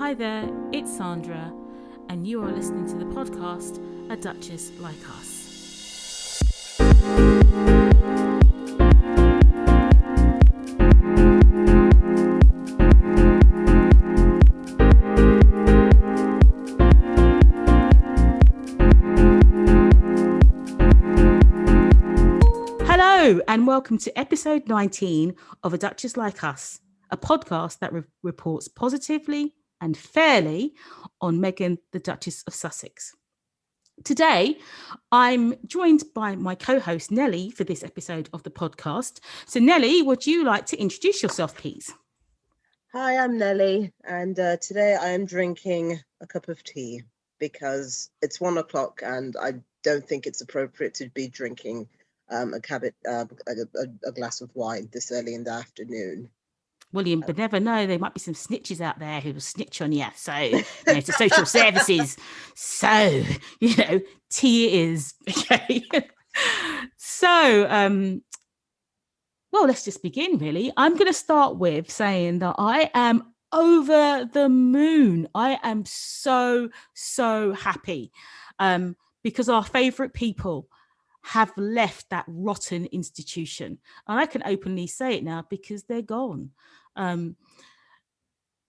Hi there, it's Sandra, and you are listening to the podcast A Duchess Like Us. Hello, and welcome to episode 19 of A Duchess Like Us, a podcast that reports positively and fairly on Meghan, the Duchess of Sussex. Today, I'm joined by my co-host Nelly for this episode of the podcast. So Nelly, would you like to introduce yourself, please? Hi, I'm Nelly, and today I am drinking a cup of tea because it's 1 o'clock and I don't think it's appropriate to be drinking a glass of wine this early in the afternoon. William, but never know, there might be some snitches out there who will snitch on you. So, to social services. So, tea it is. Okay. So, well, let's just begin, really. I'm going to start with saying that I am over the moon. I am so happy because our favourite people have left that rotten institution. And I can openly say it now because they're gone.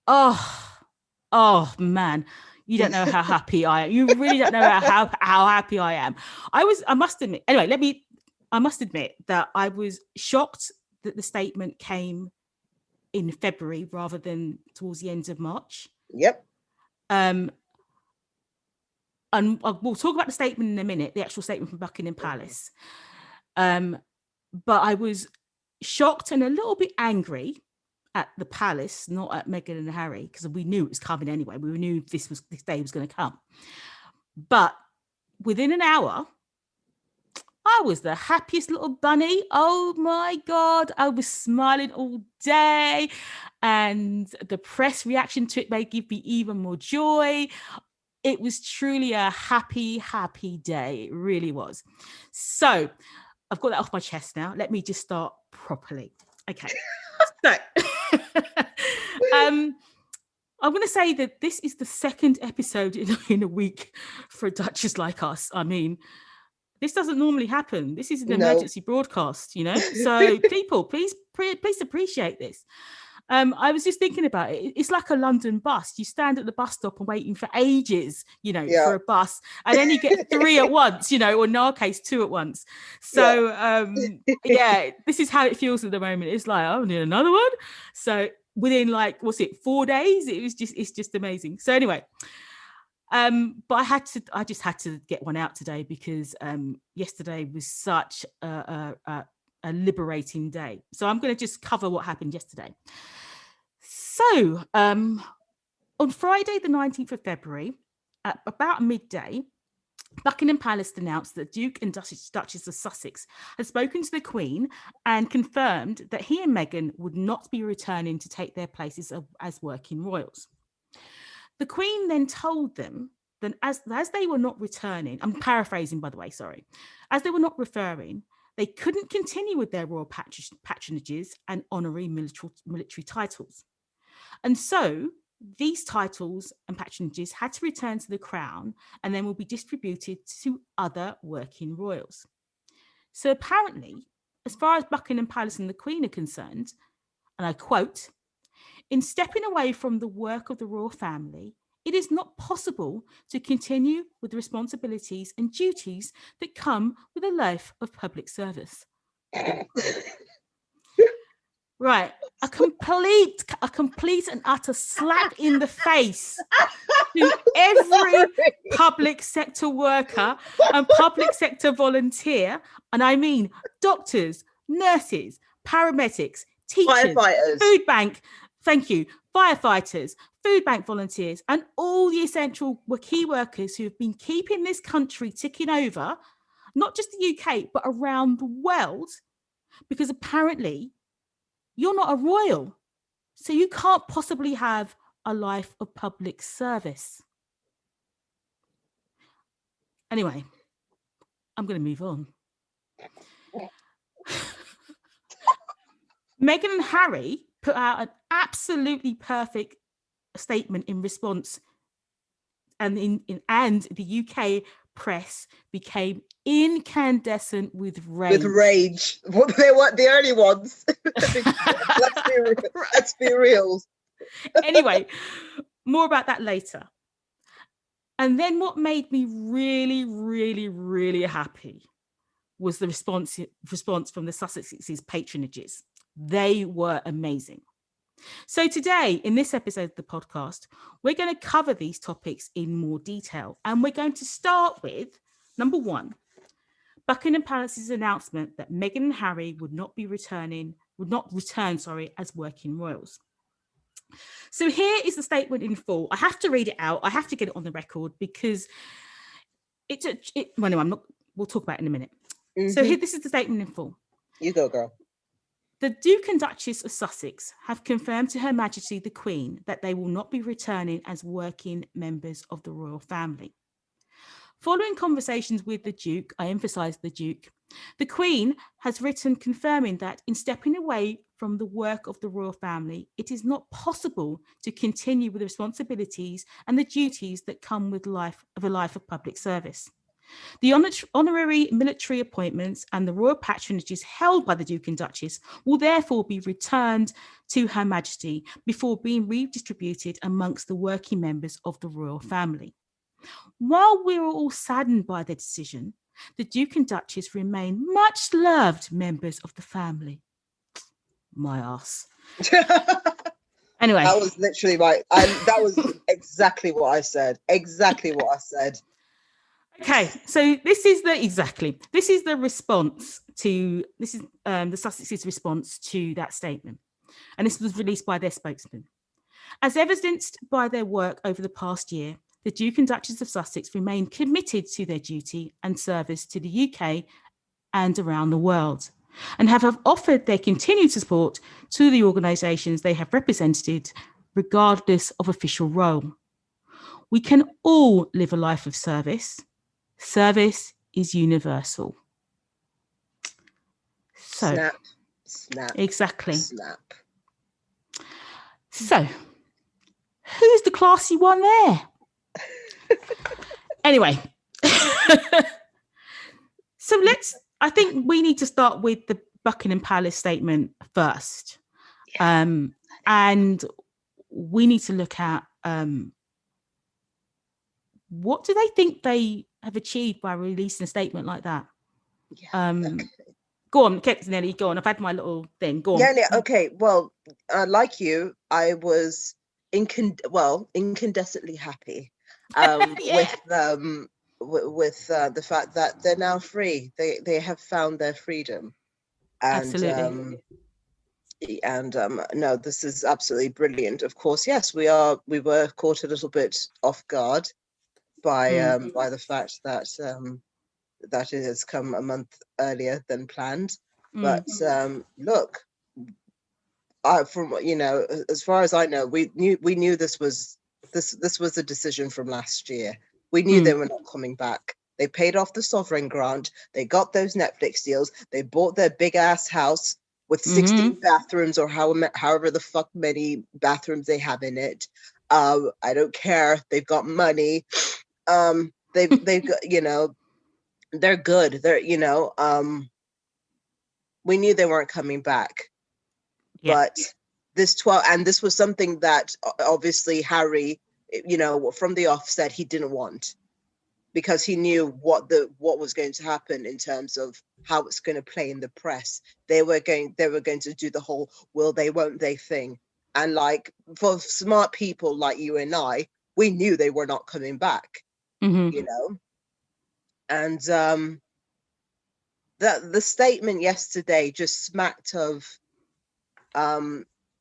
Oh man, you don't know how happy I am. You really don't know how happy I am. I must admit that I was shocked that the statement came in February rather than towards the end of March. Yep. And we'll talk about the statement in a minute, the actual statement from Buckingham Palace. But I was shocked and a little bit angry at the palace, not at Meghan and Harry, because we knew it was coming anyway. We knew this day was going to come. But within an hour, I was the happiest little bunny. Oh my God. I was smiling all day. And the press reaction to it may give me even more joy. It was truly a happy day. It really was. So I've got that off my chest now. Let me just start properly. Okay. So I'm going to say that this is the second episode in a week for A Duchess Like Us. I mean, this doesn't normally happen. This is an emergency broadcast, So people, please appreciate this. I was just thinking about it. It's like a London bus. You stand at the bus stop and waiting for ages, for a bus, and then you get three at once, or in our case, two at once. So, this is how it feels at the moment. It's like, oh, I need another one. So within 4 days, it's just amazing. So anyway, but I just had to get one out today because yesterday was such a liberating day. So I'm going to just cover what happened yesterday. So on Friday, the 19th of February, at about midday, Buckingham Palace announced that Duke and Duchess of Sussex had spoken to the Queen and confirmed that he and Meghan would not be returning to take their places as working royals. The Queen then told them that as they were not returning, I'm paraphrasing, by the way, sorry, as they were not referring, they couldn't continue with their royal patronages and honorary military titles. And so these titles and patronages had to return to the Crown and then will be distributed to other working royals. So apparently, as far as Buckingham Palace and the Queen are concerned, and I quote, "In stepping away from the work of the royal family, it is not possible to continue with the responsibilities and duties that come with a life of public service." Right, a complete and utter slap in the face to every public sector worker and public sector volunteer, and I mean doctors, nurses, paramedics, teachers, firefighters, food bank, thank you, firefighters, food bank volunteers, and all the essential key workers who have been keeping this country ticking over, not just the UK, but around the world, because apparently you're not a royal, so you can't possibly have a life of public service. Anyway, I'm going to move on. Meghan and Harry put out an absolutely perfect statement in response, and the UK press became incandescent with rage. With rage. What they were the only ones. Let's be real. Anyway, more about that later. And then what made me really, really, really happy was the response from the Sussexes Patronages. They were amazing. So today, in this episode of the podcast, we're going to cover these topics in more detail. And we're going to start with, number one, Buckingham Palace's announcement that Meghan and Harry would not return as working royals. So here is the statement in full. I have to read it out. I have to get it on the record because we'll talk about it in a minute. Mm-hmm. So here, this is the statement in full. You go, girl. The Duke and Duchess of Sussex have confirmed to Her Majesty the Queen that they will not be returning as working members of the royal family. Following conversations with the Duke, I emphasise the Duke, the Queen has written confirming that in stepping away from the work of the royal family, it is not possible to continue with the responsibilities and the duties that come with a life of public service. The honorary military appointments and the royal patronages held by the Duke and Duchess will therefore be returned to Her Majesty before being redistributed amongst the working members of the royal family. While we are all saddened by the decision, the Duke and Duchess remain much loved members of the family. My ass. Anyway. That was literally that was exactly what I said. Exactly what I said. Okay, so this is the response to the Sussexes' response to that statement, and this was released by their spokesman. As evidenced by their work over the past year, the Duke and Duchess of Sussex remain committed to their duty and service to the UK and around the world, and have offered their continued support to the organisations they have represented, regardless of official role. We can all live a life of service. Service is universal. So, snap. Exactly. Snap. So, who's the classy one there? Anyway. So I think we need to start with the Buckingham Palace statement first. Yeah. And we need to look at what do they think they have achieved by releasing a statement like that? Yeah. Okay. Go on, Nelly, go on. I've had my little thing. Go on. Yeah, okay. Well, like you, I was incandescently happy with the fact that they're now free. They have found their freedom. And, absolutely. No, this is absolutely brilliant. Of course, yes, we were caught a little bit off guard by the fact that that it has come a month earlier than planned. But look, from as far as I know, we knew this was a decision from last year. We knew they were not coming back. They paid off the sovereign grant. They got those Netflix deals. They bought their big ass house with 16 bathrooms or however the fuck many bathrooms they have in it. I don't care. They've got money. They've got, they're good. We knew they weren't coming back. Yeah. But this was something that obviously Harry, from the offset, he didn't want, because he knew what was going to happen in terms of how it's going to play in the press. They were going to do the whole will they, won't they thing. And like, for smart people like you and I, we knew they were not coming back, And the statement yesterday just smacked of,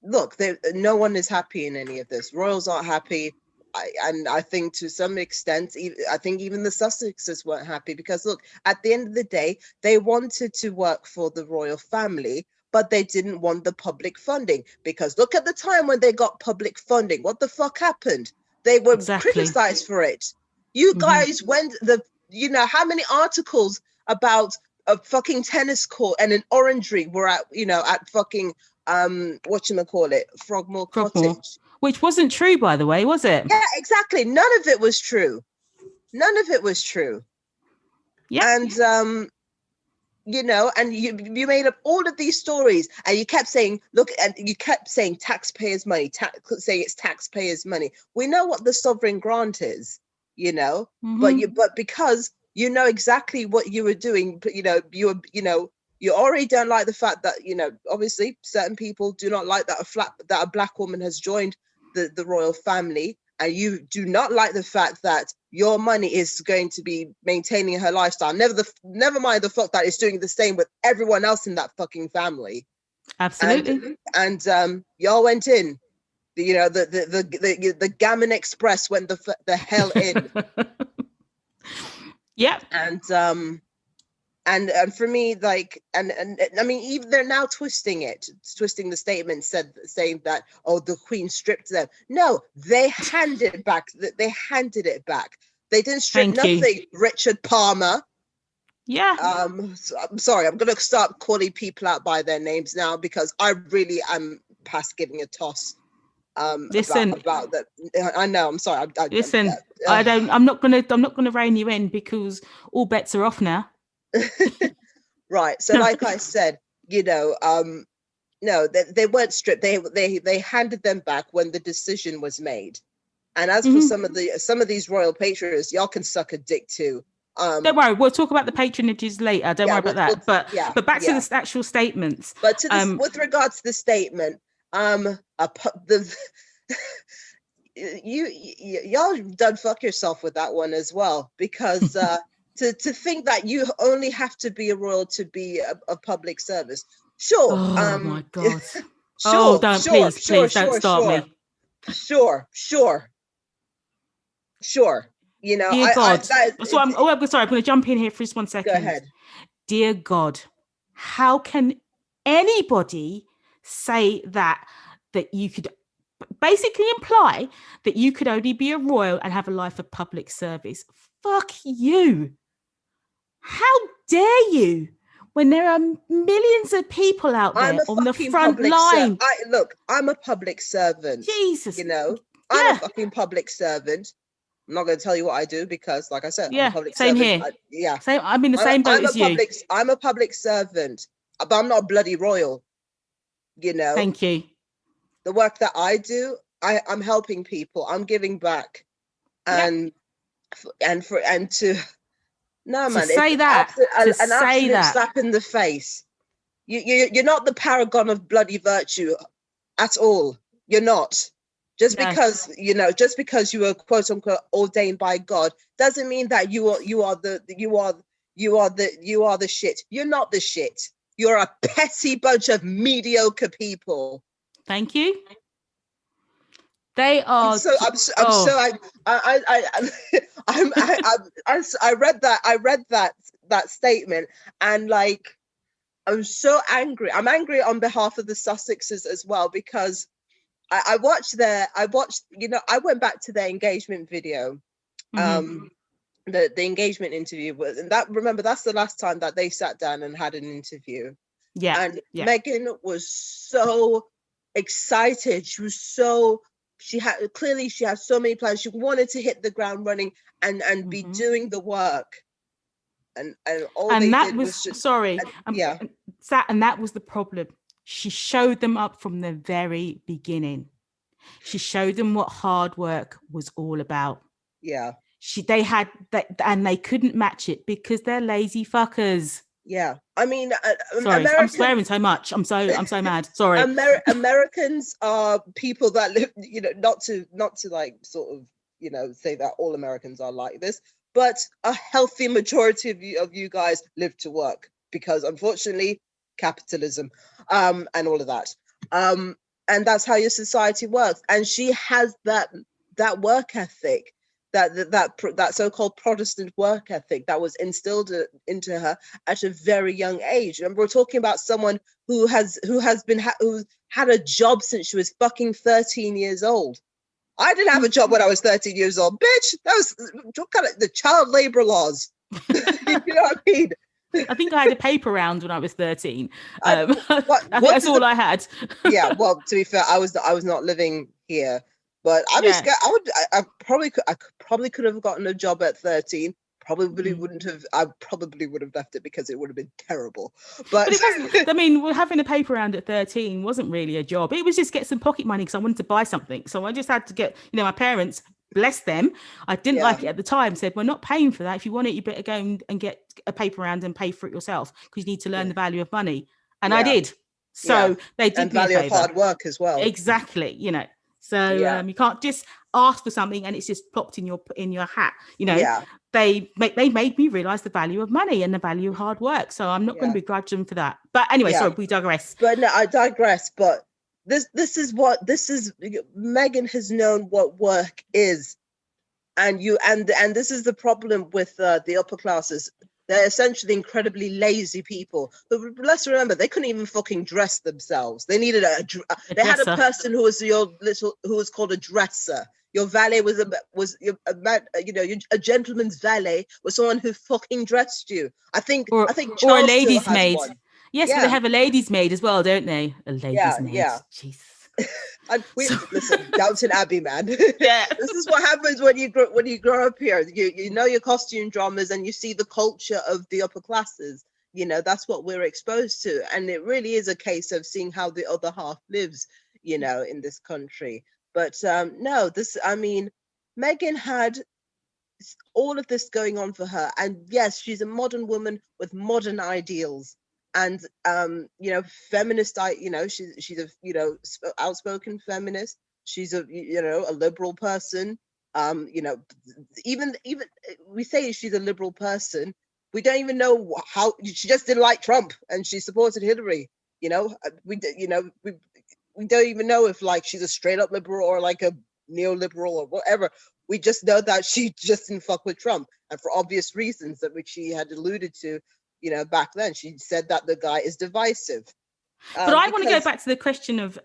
look, no one is happy in any of this. Royals aren't happy. I think to some extent, I think even the Sussexes weren't happy, because look, at the end of the day, they wanted to work for the royal family, but they didn't want the public funding, because look at the time when they got public funding. What the fuck happened? They were criticized for it. You guys went how many articles about a fucking tennis court and an orangery were at fucking whatchamacallit, Frogmore Cottage. Which wasn't true, by the way, was it? Yeah, exactly. None of it was true. Yeah. And and you made up all of these stories, and you kept saying, look, and you kept saying taxpayers' money, saying it's taxpayers' money. We know what the sovereign grant is, but because you know exactly what you were doing, but you already don't like the fact that obviously certain people do not like that a black woman has joined the royal family, and you do not like the fact that your money is going to be maintaining her lifestyle. Never mind the fact that it's doing the same with everyone else in that fucking family. Absolutely. And y'all went in. The Gammon Express went the hell in. Yeah. And for me, like, and I mean, even they're now twisting the statement, saying that, oh, the Queen stripped them. No, they handed it back. They didn't strip nothing. Richard Palmer. Yeah. So I'm sorry, I'm gonna start calling people out by their names now, because I really am past giving a toss. Listen, about that. I know. I'm sorry. Listen, I'm not gonna rein you in, because all bets are off now. Right. So, like I said, no, they weren't stripped. They handed them back when the decision was made. And as for some of these royal patrons, y'all can suck a dick too. Don't worry, we'll talk about the patronages later. Don't worry about that. But back to the actual statements. But to this, with regards to the statement, y'all done fuck yourself with that one as well, because to think that you only have to be a royal to be a public service. Sure. Oh my God. Sure. Please don't start me. Sure. Dear God. Sorry, I'm going to jump in here for just 1 second. Go ahead. Dear God, how can anybody say that you could basically imply that you could only be a royal and have a life of public service? Fuck you. How dare you, when there are millions of people out there on the front line? I'm a public servant. Jesus. I'm a fucking public servant. I'm not going to tell you what I do, because, like I said, I'm a public same servant. Here. I'm in the same boat as you. I'm a public servant, but I'm not a bloody royal. Thank you. The work that I do, I'm helping people. I'm giving back, to no, man. Say that. An absolute slap in the face. You're not the paragon of bloody virtue at all. You're not. Just because you were quote unquote ordained by God doesn't mean that you are the shit. You're not the shit. You're a petty bunch of mediocre people. Thank you. They are. I read that statement, and like, I'm so angry. I'm angry on behalf of the Sussexes as well, because I went back to their engagement video, the engagement interview, and that's the last time that they sat down and had an interview. Yeah. And Meghan was so excited. She had so many plans. She wanted to hit the ground running and be doing the work. And that was the problem. She showed them up from the very beginning. She showed them what hard work was all about. Yeah. They had that, and they couldn't match it because they're lazy fuckers. Yeah. I mean, sorry, I'm swearing so much. I'm so mad. Sorry. Americans are people that live, not to like sort of, say that all Americans are like this, but a healthy majority of you guys live to work, because unfortunately capitalism, and all of that. And that's how your society works. And she has that work ethic, that so-called Protestant work ethic that was instilled into her at a very young age. And we're talking about someone who had a job since she was fucking 13 years old. I didn't have a job when I was 13 years old, bitch. That was kind of the child labor laws. You know what I mean? I think I had a paper round when I was 13. I think that's all I had. Yeah, well, to be fair, I was not living here. But I mean, I probably could have gotten a job at 13. Probably wouldn't have. I probably would have left it because it would have been terrible. But it wasn't. I mean, having a paper round at 13 wasn't really a job. It was just get some pocket money because I wanted to buy something. So I just had to get. My parents, bless them, I didn't like it at the time. Said, we're not paying for that. If you want it, you better go and get a paper round and pay for it yourself because you need to learn the value of money. And I did. So they did and value of hard work as well. Exactly. So you can't just ask for something and it's just plopped in your hat. They made me realize the value of money and the value of hard work. So I'm not going to begrudge them for that. But anyway, sorry, we digress. But no, I digress. But this is Meghan has known what work is, and this is the problem with the upper classes. They're essentially incredibly lazy people. But let's remember, they couldn't even fucking dress themselves. They needed they had a person who was called a dresser. Your valet was a gentleman's valet was someone who fucking dressed you. I think Charles or a lady's maid. One. Yes, but they have a lady's maid as well, don't they? A lady's maid. Yeah. Jesus. Listen, Downton Abbey, man. Yeah. This is what happens when you grow up here. You know your costume dramas and you see the culture of the upper classes. That's what we're exposed to, and it really is a case of seeing how the other half lives. In this country. But Meghan had all of this going on for her, and yes, she's a modern woman with modern ideals. And feminist. She's a outspoken feminist. She's a liberal person. Even we say she's a liberal person. We don't even know how she just didn't like Trump and she supported Hillary. We don't even know if she's a straight up liberal or a neoliberal or whatever. We just know that she just didn't fuck with Trump, and for obvious reasons that which she had alluded to. Back then, she said that the guy is divisive. But I want to go back to the question of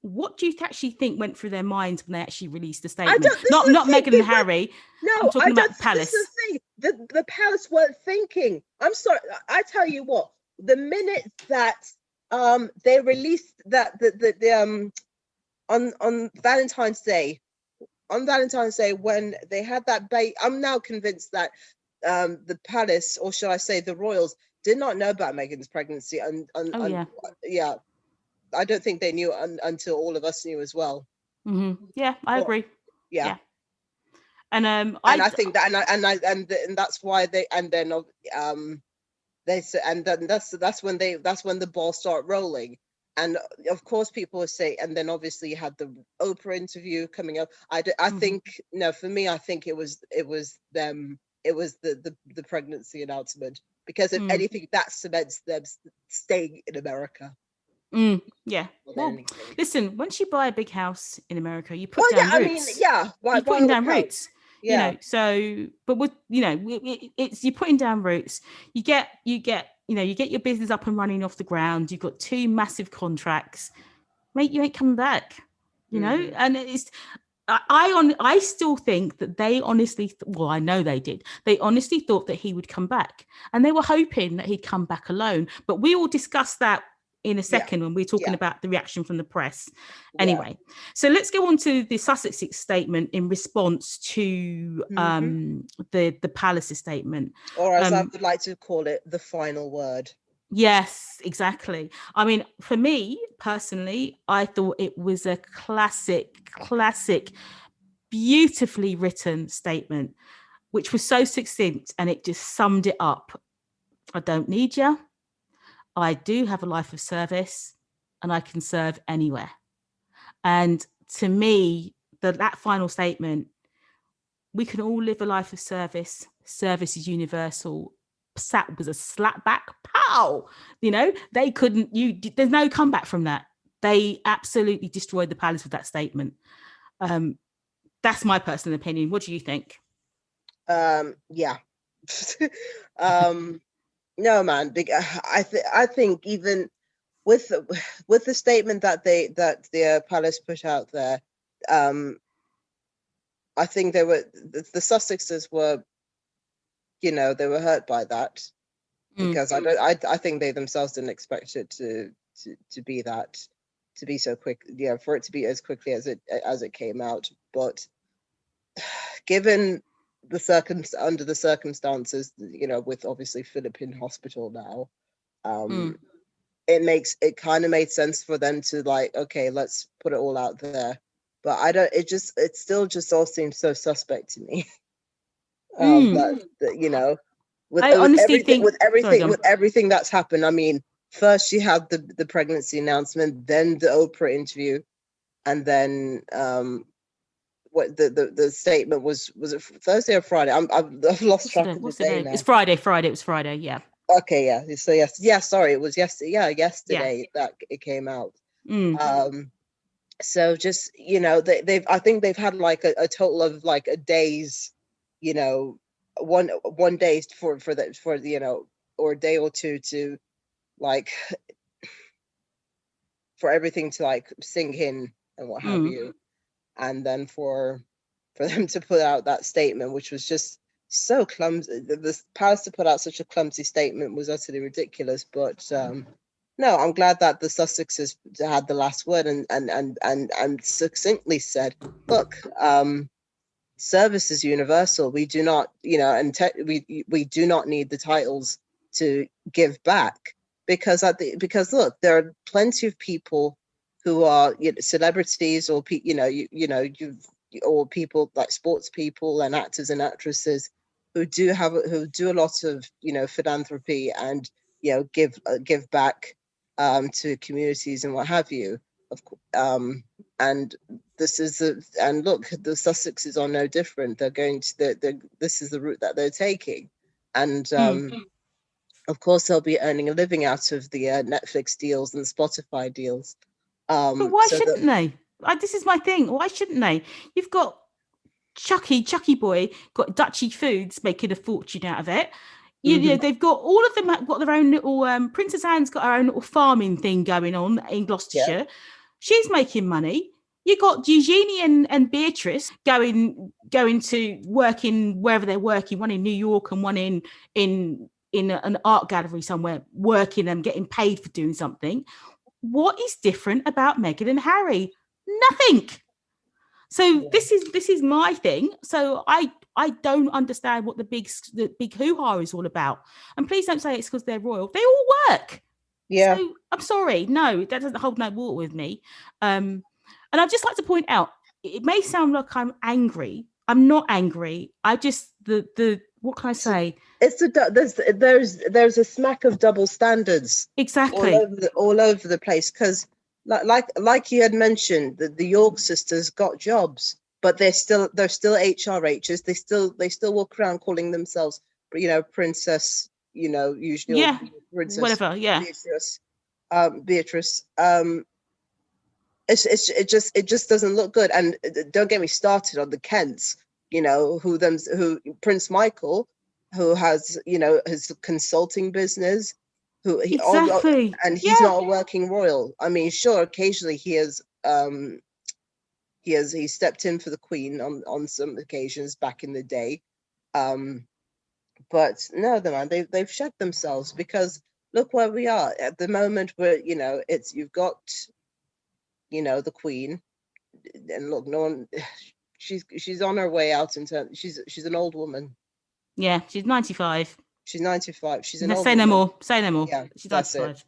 what do you actually think went through their minds when they actually released the statement? Not Meghan and Harry. No, I'm talking about the palace. This is the thing. The palace weren't thinking. I'm sorry. I tell you what. The minute that they released that on Valentine's Day. On Valentine's Day, when they had that I'm now convinced that the palace, or should I say the royals, did not know about Meghan's pregnancy. Yeah, I don't think they knew until all of us knew as well. Mm-hmm. Yeah, I agree. Yeah. And I think that, and that's why they said, and then that's when the ball start rolling. And of course, people will say, and then obviously you had the Oprah interview coming up. I think, no, for me, I think it was them. It was the pregnancy announcement, because if anything, that cements them staying in America. Yeah. Well, listen, once you buy a big house in America, you put down roots. You're putting down roots. So, but with it's you're putting down roots. You get your business up and running off the ground. You've got 2 massive contracts, mate. You ain't coming back. And it's. I still think that they honestly, I know they did. They honestly thought that he would come back, and they were hoping that he'd come back alone. But we will discuss that in a second when we're talking about the reaction from the press. Anyway, so let's go on to the Sussexes statement in response to the Palace's statement, or as I would like to call it, the final word. Yes, exactly. I mean, for me personally, I thought it was a classic, beautifully written statement, which was so succinct, and it just summed it up. I don't need you. I do have a life of service, and I can serve anywhere. And to me, that final statement, we can all live a life of service. Service is universal. That was a slap back. Pow! They couldn't. There's no comeback from that. They absolutely destroyed the palace with that statement. That's my personal opinion. What do you think? Yeah. No, man. I think even with the statement that the palace put out there, I think the Sussexes were, they were hurt by that, because I think they themselves didn't expect it to be that to be so quick, for it to be as quickly as it came out. But given under the circumstances, with obviously Philip in hospital now, it kind of made sense for them to like, okay, let's put it all out there. But it still just all seems so suspect to me. That I honestly think with everything that's happened. I mean, first she had the pregnancy announcement, then the Oprah interview, and then what the statement was it Thursday or Friday? I've lost track of the day now. It's Friday. It was Friday. Yeah. Okay. Yeah. So yes. Sorry, it was yesterday. Yeah, yesterday that it came out. So just I think they've had like a total of like a day's, one day for or a day or two to like for everything to like sink in and what have you, and then for them to put out that statement, which was just so clumsy. The Palace to put out such a clumsy statement was utterly ridiculous. But no, I'm glad that the Sussexes had the last word and succinctly said, look, service is universal. We do not, we do not need the titles to give back, because look, there are plenty of people who are celebrities or or people like sports people and actors and actresses who do a lot of philanthropy and give back to communities and what have you. And this is and look, the Sussexes are no different. They're going to this is the route that they're taking, and of course they'll be earning a living out of the Netflix deals and Spotify deals. But why shouldn't they? This is my thing. Why shouldn't they? You've got Chucky Boy, got Dutchy Foods making a fortune out of it. They've got all of them got their own little Princess Anne's got her own little farming thing going on in Gloucestershire. Yeah. She's making money. You got Eugenie and Beatrice going to working wherever they're working, one in New York and one in an art gallery somewhere, working and getting paid for doing something. What is different about Meghan and Harry? Nothing. So this is my thing. So I don't understand what the big hoo-ha is all about. And please don't say it's because they're royal. They all work. Yeah. So I'm sorry. No, that doesn't hold no water with me. And I'd just like to point out, it may sound like I'm angry. I'm not angry. I just the what can I say? It's there's a smack of double standards. Exactly. All over the place, because like you had mentioned, the York sisters got jobs, but they're still HRHs. They still walk around calling themselves, princess, usually princess, whatever, yeah. Beatrice. It just doesn't look good. And don't get me started on the Kents, who Prince Michael, who has his consulting business, exactly, and he's not a working royal. I mean, sure, occasionally he stepped in for the Queen on some occasions back in the day, but no, man, they've shut themselves, because look where we are at the moment, where you've got the Queen, and look, no one, she's on her way out in terms. She's an old woman. Yeah, she's 95. She's 95. She's an old Say woman. No more. Say no more. Yeah, she's 95.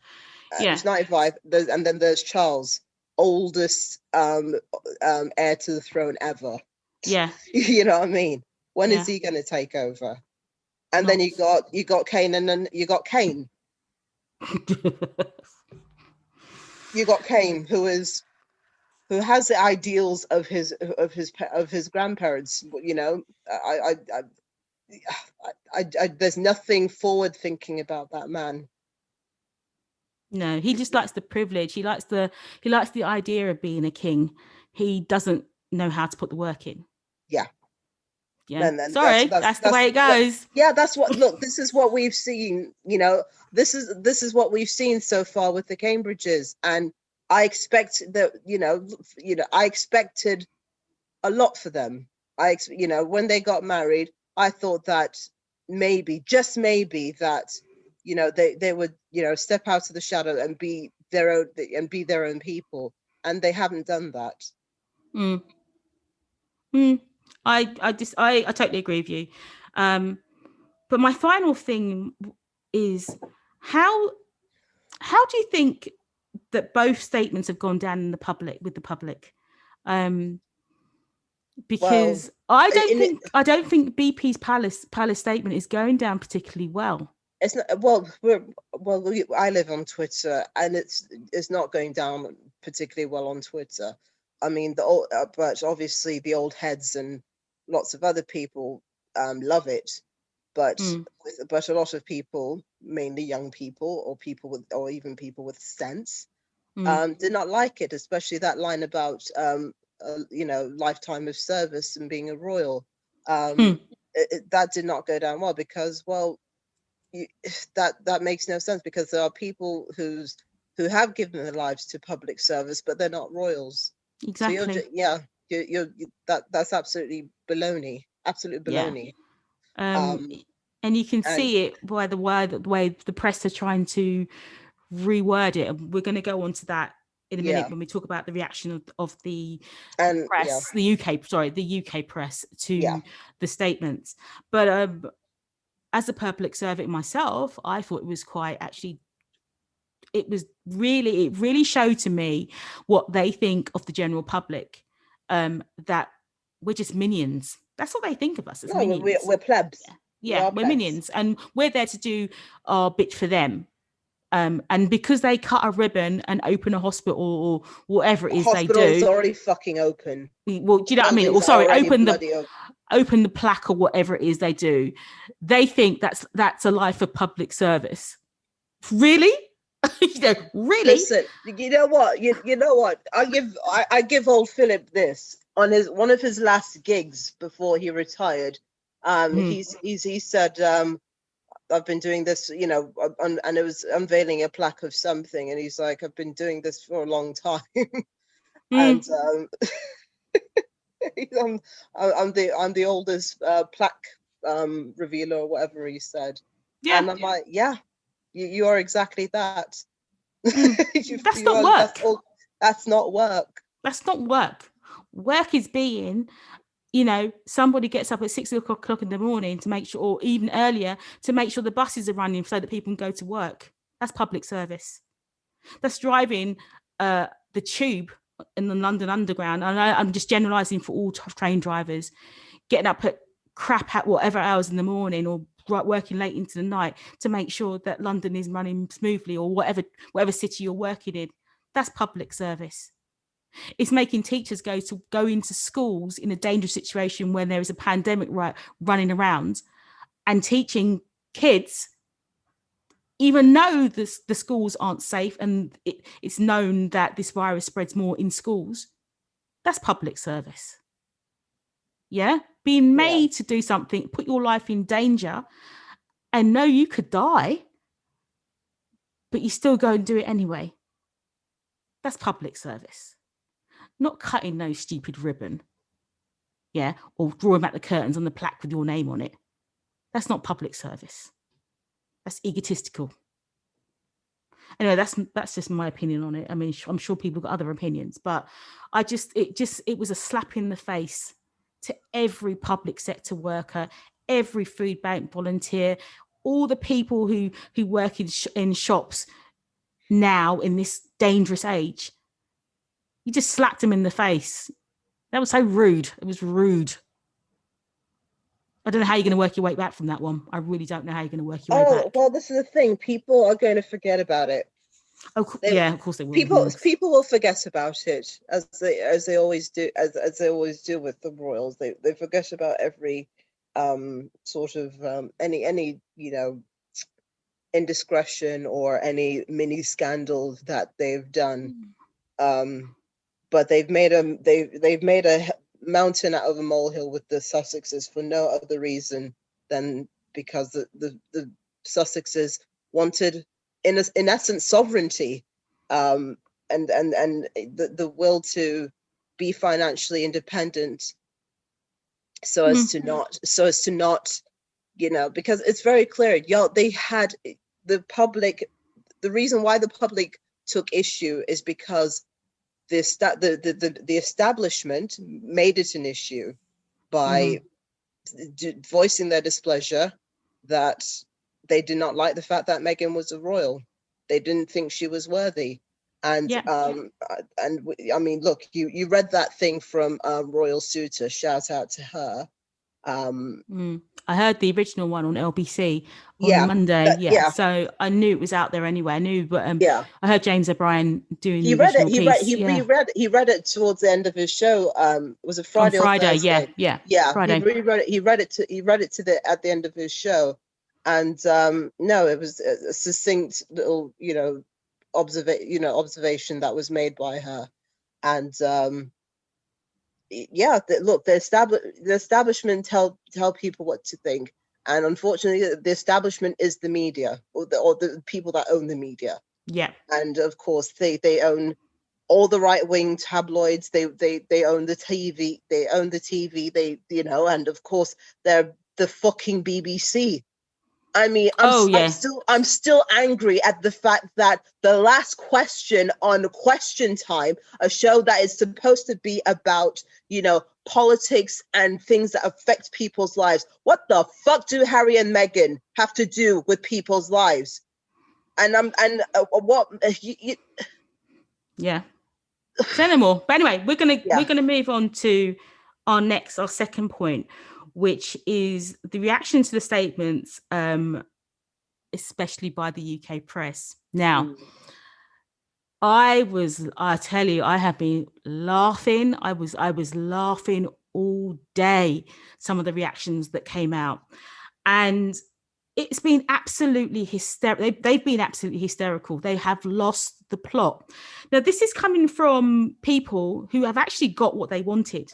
Yeah, she's 95. And then there's Charles, oldest heir to the throne ever. Yeah. You know what I mean? When is he going to take over? And then you got Kane, and then you got Kane. You got Kane, who has the ideals of his grandparents. I there's nothing forward thinking about that man. No, he just likes the privilege. He likes the idea of being a king. He doesn't know how to put the work in. Yeah. Yeah. Sorry, that's the way it goes. That's what. Look, this is what we've seen. This is what we've seen so far with the Cambridges, and I expect that. I expected a lot for them. When they got married, I thought that maybe, just maybe, that they would step out of the shadow and be their own people. and they haven't done that. I totally agree with you. But my final thing is how do you think that both statements have gone down in the public with the public? Because I don't think BP's palace statement is going down particularly well. It's not I live on Twitter, and it's not going down particularly well on Twitter. I mean, but obviously the old heads and lots of other people love it, but a lot of people, mainly young people or even people with sense, did not like it, especially that line about lifetime of service and being a royal. That did not go down well because, that makes no sense, because there are people who have given their lives to public service, but they're not royals. Exactly. So that's absolutely baloney. Absolute baloney. Yeah. And you can see it by the way the press are trying to reword it, and we're going to go on to that in a minute when we talk about the reaction of the press, the UK press to the statements. But as a public servant myself, I thought it was it really showed to me what they think of the general public, that we're just minions. That's what they think of us as minions. We're plebs. Yeah, we're minions, and we're there to do our bit for them. And because they cut a ribbon and open a hospital or whatever it is they do, hospital's already fucking open. Well, do you know what I mean? Or sorry, open the plaque or whatever it is they do. They think that's a life of public service. Really? Really? Listen, you know what? You know what? I give old Philip this on one of his last gigs before he retired. He said, I've been doing this, and it was unveiling a plaque of something, and he's like, I've been doing this for a long time. And I'm the oldest plaque revealer or whatever he said. Yeah. And I'm like, yeah, you are exactly that. That's not work. That's not work. That's not work. Work is being, somebody gets up at 6 o'clock in the morning to make sure, or even earlier, to make sure the buses are running so that people can go to work. That's public service. That's driving the tube in the London Underground. And I'm just generalising for all train drivers, getting up at crap at whatever hours in the morning or working late into the night to make sure that London is running smoothly, or whatever city you're working in. That's public service. It's making teachers go into schools in a dangerous situation when there is a pandemic running around, and teaching kids, even though the schools aren't safe and it's known that this virus spreads more in schools. That's public service. Yeah, being made to do something, put your life in danger, and know you could die, but you still go and do it anyway. That's public service. Not cutting no stupid ribbon, or drawing back the curtains on the plaque with your name on it. That's not public service. That's egotistical. Anyway, that's just my opinion on it. I mean, I'm sure people got other opinions, but it was a slap in the face to every public sector worker, every food bank volunteer, all the people who work in shops now in this dangerous age. You just slapped them in the face. That was so rude. It was rude. I don't know how you're going to work your way back from that one. I really don't know how you're going to work your way back. Well, this is the thing. People are going to forget about it. Of course they will. People will forget about it, as they always do, as they always do with the royals. They forget about every sort of any indiscretion or any mini scandal that they've done. But they've made a mountain out of a molehill with the Sussexes for no other reason than because the Sussexes wanted, in essence, sovereignty, and the will to be financially independent, so as to not, because it's very clear, they had the public. The reason why the public took issue is because the establishment made it an issue by voicing their displeasure that they did not like the fact that Meghan was a royal. They didn't think she was worthy. And I mean, look, you read that thing from Royal Suitor. Shout out to her. I heard the original one on LBC on Monday. So I knew it was out there anyway. I knew, but I heard James O'Brien doing the original piece. He read it towards the end of his show. Was it Friday on Friday? Or Thursday? Yeah. Friday. He read it to the at the end of his show, and no, it was a succinct little observation that was made by her, and look, the establishment tell people what to think, and unfortunately the establishment is the media, or the people that own the media. And of course they own all the right-wing tabloids. They own the TV. And of course they're the fucking BBC. I mean, I'm still angry at the fact that the last question on Question Time, a show that is supposed to be about, politics and things that affect people's lives. What the fuck do Harry and Meghan have to do with people's lives? And Say no more. But anyway, we're gonna move on to our second point, which is the reaction to the statements, especially by the UK press. Now, I tell you, I have been laughing. I was laughing all day, some of the reactions that came out. And it's been absolutely hysterical. They've been absolutely hysterical. They have lost the plot. Now, this is coming from people who have actually got what they wanted.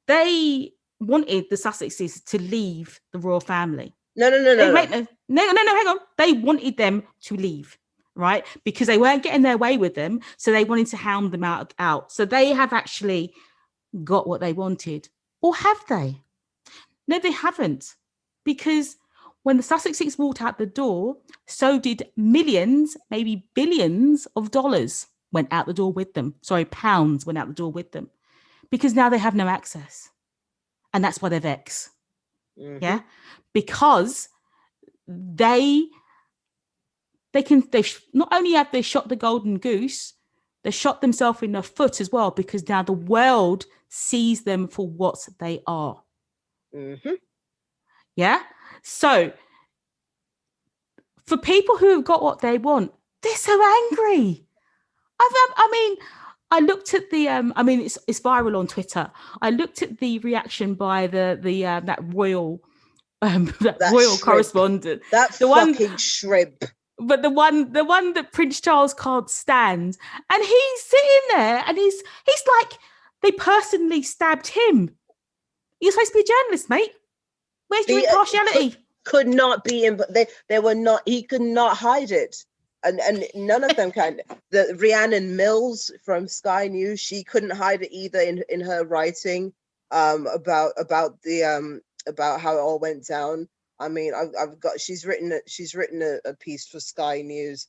They wanted the Sussexes to leave the royal family. No, hang on. They wanted them to leave, right? Because they weren't getting their way with them. So they wanted to hound them out. So they have actually got what they wanted. Or have they? No, they haven't. Because when the Sussexes walked out the door, so did millions, maybe billions of dollars went out the door with them. Sorry, pounds went out the door with them. Because now they have no access. And that's why they're vexed. Yeah? Because they not only have they shot the golden goose, they shot themselves in the foot as well, because now the world sees them for what they are. Yeah? So for people who have got what they want, they're so angry. I mean, I looked at the it's viral on Twitter. I looked at the reaction by that royal royal correspondent. Fucking shrimp. But the one that Prince Charles can't stand. And he's sitting there and he's like, they personally stabbed him. You're supposed to be a journalist, mate. Where's your impartiality? Could not be in, they were not, he could not hide it. And none of them can. The Rhiannon Mills from Sky News, she couldn't hide it either in her writing about how it all went down. I mean, she's written a piece for Sky News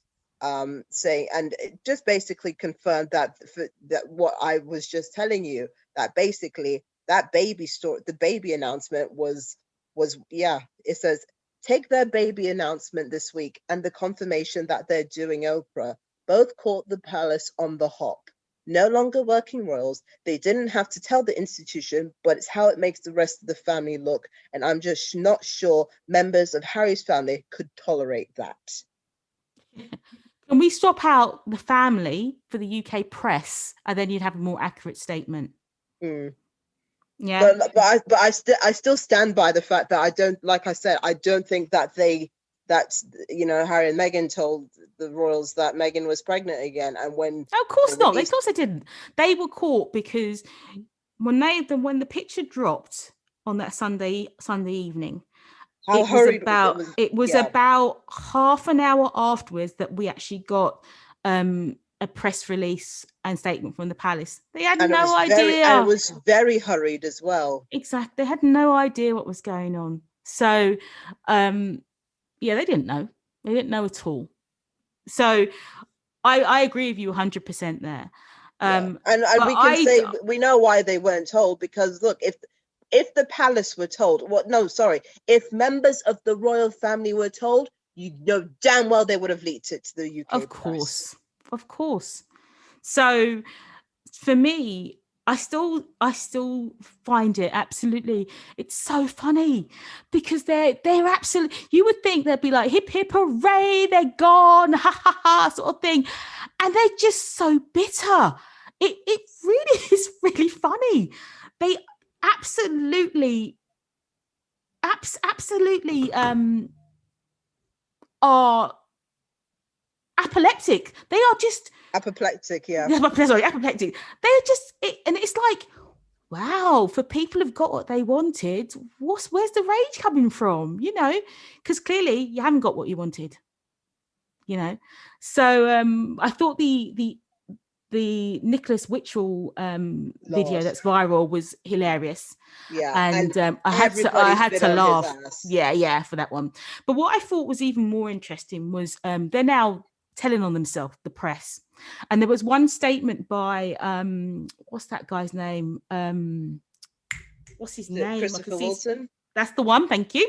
saying, and it just basically confirmed that what I was just telling you, that basically that baby story, the baby announcement was it says, take their baby announcement this week and the confirmation that they're doing Oprah. Both caught the palace on the hop. No longer working royals. They didn't have to tell the institution, but it's how it makes the rest of the family look. And I'm just not sure members of Harry's family could tolerate that. Can we swap out the family for the UK press, and then you'd have a more accurate statement? Yeah, but I still stand by the fact that I don't, like I said, I don't think that Harry and Meghan told the royals that Meghan was pregnant again. And when of course not, of course they didn't. They were caught because when the picture dropped on that Sunday evening, it was about half an hour afterwards that we actually got a press release and statement from the palace. They had no idea. And it was very hurried as well. Exactly. They had no idea what was going on. So, they didn't know. They didn't know at all. So I agree with you 100% there. And but we can say we know why they weren't told, because look, if the palace were told, if members of the royal family were told, you know damn well they would have leaked it to the UK press. Of course. So for me, I still find it absolutely, it's so funny because they're absolutely, you would think they'd be like hip hip hooray, they're gone, ha ha ha sort of thing, and they're just so bitter. It really is really funny. They absolutely are apoplectic. They are just apoplectic. Yeah. Sorry, apoplectic. They're just, and it's like, wow, for people who've got what they wanted, where's the rage coming from? You know, because clearly you haven't got what you wanted. You know, so I thought the Nicholas Witchell video that's viral was hilarious. Yeah, and I had to laugh. Yeah, for that one. But what I thought was even more interesting was they're now telling on themselves, the press, and there was one statement by what's that guy's name? What's his name? Christopher Wilson. That's the one, thank you.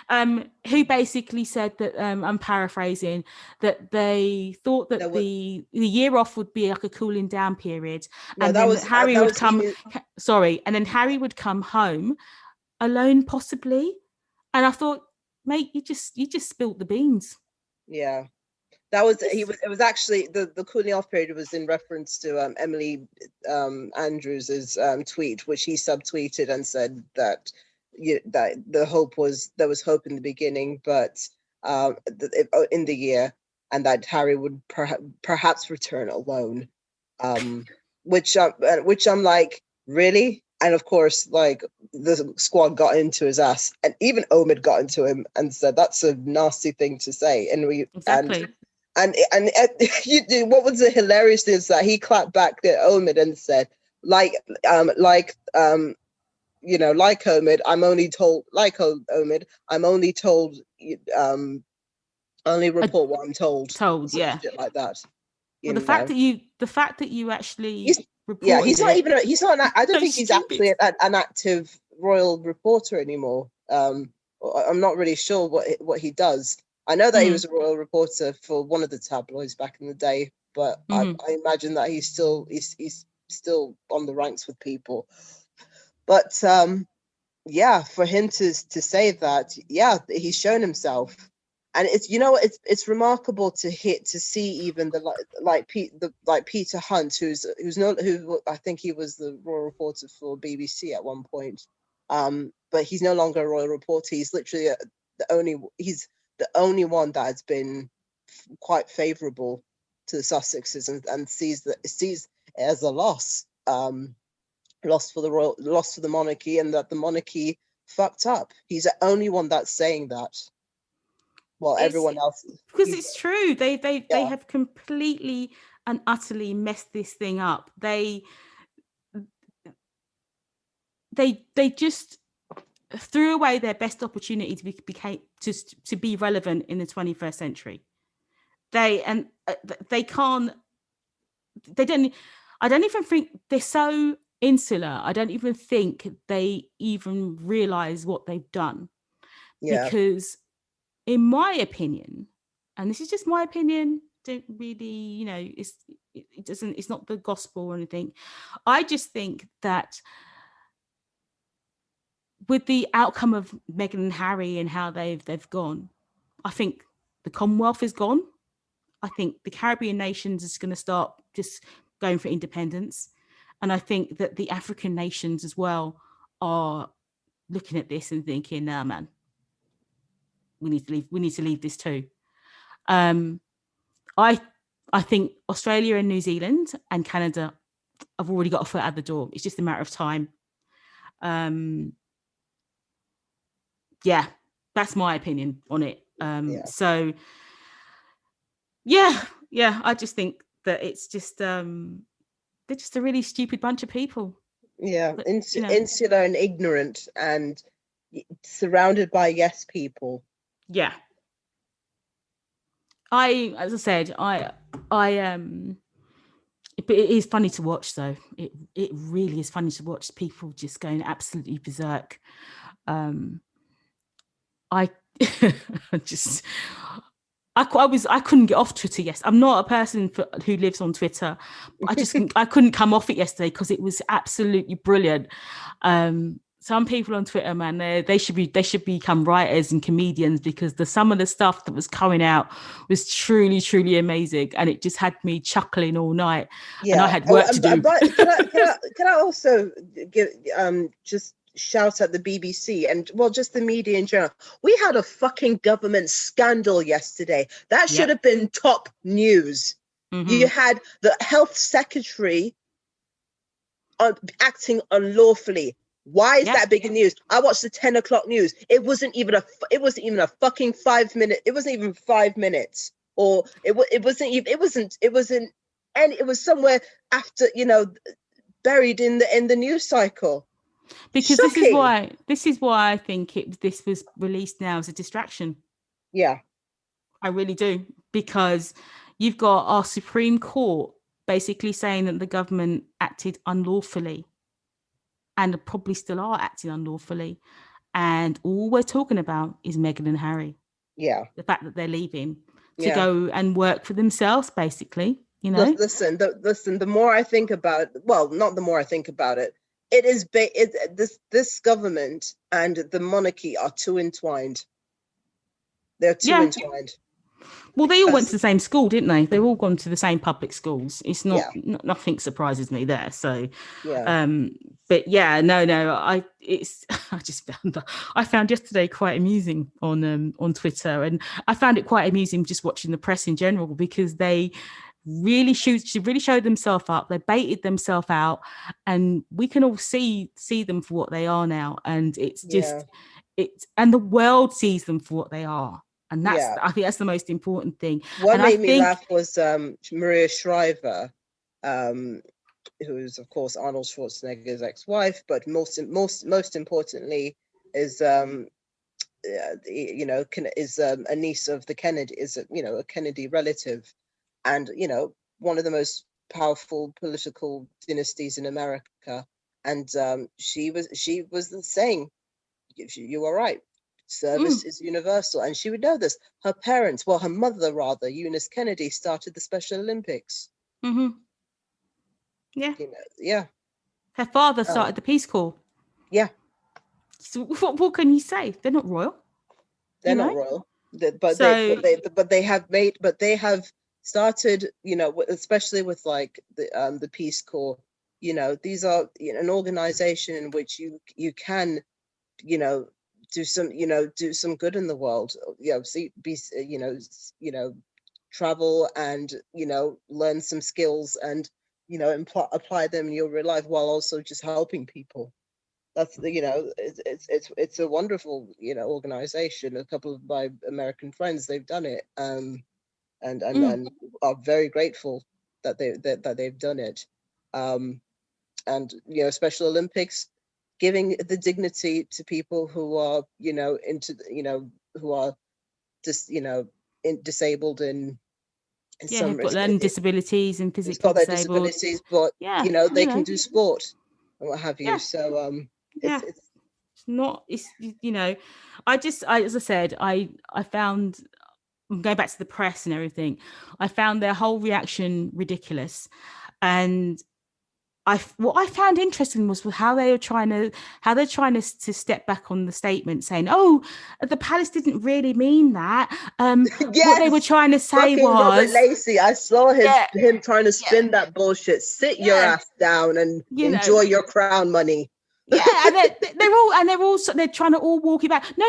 Who basically said that, I'm paraphrasing, that they thought that the year off would be like a cooling down period, and then Harry would come. Sorry, and then Harry would come home alone, possibly. And I thought, mate, you just spilled the beans. Yeah, that was It was actually the cooling off period was in reference to Emily Andrews's tweet, which he subtweeted and said that that there was hope in the beginning, but in the year, and that Harry would perhaps return alone, which I'm like, really? And of course, like, the squad got into his ass, and even Omid got into him and said that's a nasty thing to say. And and what was the hilarious thing is that he clapped back at Omid and said, like Omid, I'm only told, only report what I'm told. Yeah, shit like that. Well, the fact that you actually he's not I don't think he's actually an active royal reporter anymore. I'm not really sure what he does. I know that he was a royal reporter for one of the tabloids back in the day, but I imagine that he's still on the ranks with people. But for him to say that, he's shown himself. And it's remarkable to see even Peter Hunt, who I think he was the royal reporter for BBC at one point, but he's no longer a royal reporter. He's literally he's the only one that has been quite favourable to the Sussexes and sees it as a loss for the monarchy, and that the monarchy fucked up. He's the only one that's saying that. Well, everyone else, because it's true. They have completely and utterly messed this thing up. They just threw away their best opportunity to be relevant in the 21st century. They can't. They don't. I don't even think they're so insular. I don't even think they even realize what they've done. Yeah. Because, in my opinion, and this is just my opinion, don't really, it's not the gospel or anything. I just think that with the outcome of Meghan and Harry and how they've gone, I think the Commonwealth is gone. I think the Caribbean nations is going to start just going for independence. And I think that the African nations as well are looking at this and thinking, nah, man, we need to leave this too. I think Australia and New Zealand and Canada have already got a foot out the door. It's just a matter of time. Yeah, that's my opinion on it. So yeah, I just think that it's just they're just a really stupid bunch of people. Yeah, insular and ignorant and surrounded by yes people. Yeah. As I said, I But it is funny to watch, though. It really is funny to watch people just going absolutely berserk. I just I couldn't get off Twitter. Yes, I'm not a person who lives on Twitter, but I couldn't come off it yesterday because it was absolutely brilliant. Some people on Twitter, man, they should become writers and comedians, because some of the stuff that was coming out was truly, truly amazing, and it just had me chuckling all night. Yeah, and I had work to do. But can I also give just shout at the BBC and just the media in general? We had a fucking government scandal yesterday. That should have been top news. Mm-hmm. You had the health secretary acting unlawfully. Why is that big news? I watched the 10 o'clock news. It wasn't even a fucking 5 minute. It wasn't even 5 minutes, or it wasn't, and it was somewhere after, buried in the news cycle. Because shocking. This is why I think this was released now as a distraction. Yeah, I really do, because you've got our Supreme Court basically saying that the government acted unlawfully, and probably still are acting unlawfully. And all we're talking about is Meghan and Harry. Yeah. The fact that they're leaving to go and work for themselves, basically, Listen, the more I think about it, not the more I think about it, it is this government and the monarchy are too entwined. They're too entwined. Well, they all went to the same school, didn't they? They've all gone to the same public schools. It's not nothing surprises me there. So, but I found yesterday quite amusing on Twitter, and I found it quite amusing just watching the press in general, because they really showed themselves up. They baited themselves out, and we can all see them for what they are now. And it's just and the world sees them for what they are. And I think that's the most important thing. What made me laugh was Maria Shriver, who is of course Arnold Schwarzenegger's ex-wife, but most importantly is a niece of the Kennedy, is a Kennedy relative, and one of the most powerful political dynasties in America. And she was saying, you are right. Service is universal, and she would know this. Her mother rather, Eunice Kennedy, started the Special Olympics. Mm-hmm. Her father started the Peace Corps. Yeah. So what can you say? They're not royal. They're not royal, but they have started. Especially with like the Peace Corps. These are an organization in which you can, do some good in the world, travel and, learn some skills and, apply them in your real life while also just helping people. That's it's a wonderful, organization. A couple of my American friends, they've done it, and are very grateful that they've done it. And, Special Olympics, giving the dignity to people who are, who are just, disabled in some got learning disabilities and physically got their disabled. Disabilities, but they can do sport and what have you. So it's not. It's as I said, I found, going back to the press and everything, I found their whole reaction ridiculous, and what I found interesting was how they're trying to step back on the statement, saying, "Oh, the palace didn't really mean that." What they were trying to say was, Robert Lacey. I saw him trying to spin that bullshit. Sit your ass down and enjoy your crown money. And they're trying to all walk it back. No.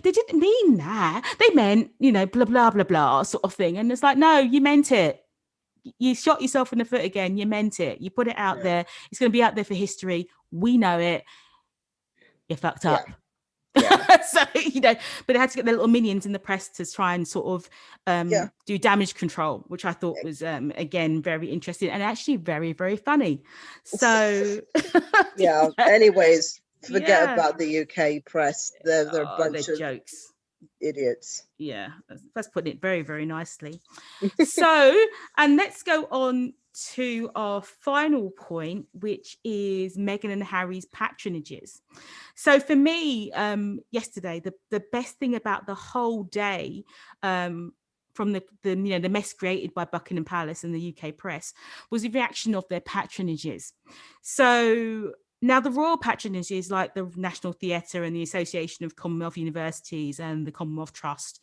They didn't mean that. They meant, blah blah blah blah sort of thing. And it's like, no, you meant it. You shot yourself in the foot again. You meant it. You put it out there. It's going to be out there for history. We know it. You fucked up. So, but they had to get their little minions in the press to try and sort of do damage control, which I thought was, again, very interesting and actually very, very funny. So, anyways, forget about the UK press. They're a bunch of jokes. Idiots. That's putting it very, very nicely. So, and let's go on to our final point, which is Meghan and Harry's patronages. So for me, yesterday, the best thing about the whole day, from the mess created by Buckingham Palace and the UK press, was the reaction of their patronages. So now the royal patronages, like the National Theatre and the Association of Commonwealth Universities and the Commonwealth Trust,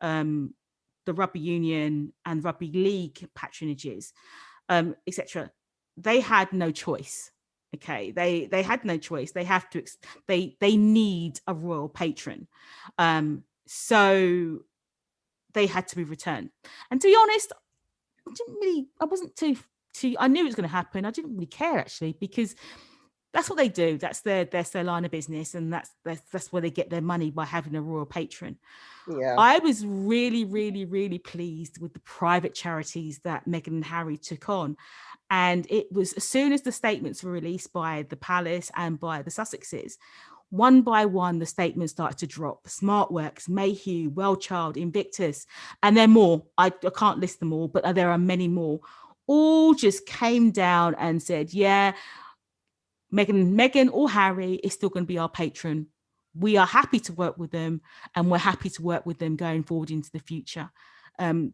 the Rugby Union and Rugby League patronages, etc., they had no choice. Okay, they had no choice. They have to. They need a royal patron, so they had to be returned. And to be honest, I wasn't too. I knew it was going to happen. I didn't really care actually, because that's what they do. That's their line of business, and that's where they get their money, by having a royal patron. Yeah. I was really, really, really pleased with the private charities that Meghan and Harry took on. And it was, as soon as the statements were released by the Palace and by the Sussexes, one by one, the statements started to drop. SmartWorks, Mayhew, Wellchild, Invictus, and there are more. I can't list them all, but there are many more. All just came down and said, yeah, Meghan or Harry is still going to be our patron. We are happy to work with them, and we're happy to work with them going forward into the future.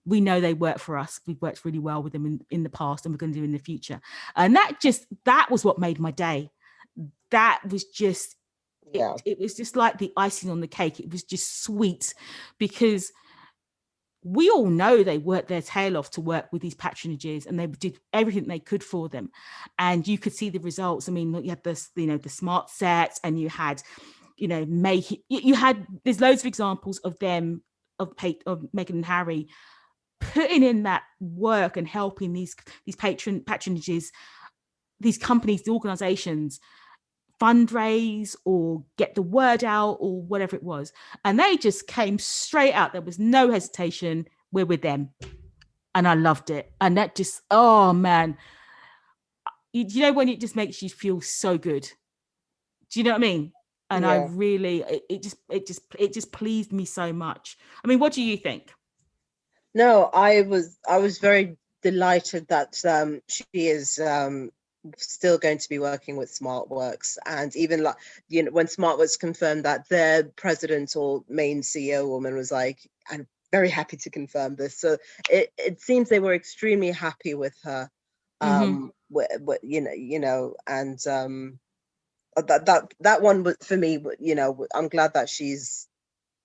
We know they work for us. We've worked really well with them in the past, and we're going to do in the future. And that was what made my day. That was just, it was just like the icing on the cake. It was just sweet, because we all know they worked their tail off to work with these patronages, and they did everything they could for them. And you could see the results. I mean, you had this, the smart sets, and you had, there's loads of examples of them, of Meghan and Harry putting in that work and helping these patronages, these companies, the organizations, fundraise or get the word out or whatever it was. And they just came straight out. There was no hesitation. We're with them. And I loved it. And that just, oh man, you know, when it just makes you feel so good. Do you know what I mean? And I really, it just pleased me so much. I mean, what do you think? No, I was very delighted that she is still going to be working with SmartWorks. And even like, when SmartWorks confirmed that, their president or main CEO woman was like, I'm very happy to confirm this. So it seems they were extremely happy with her. And that one was, for me, I'm glad that she's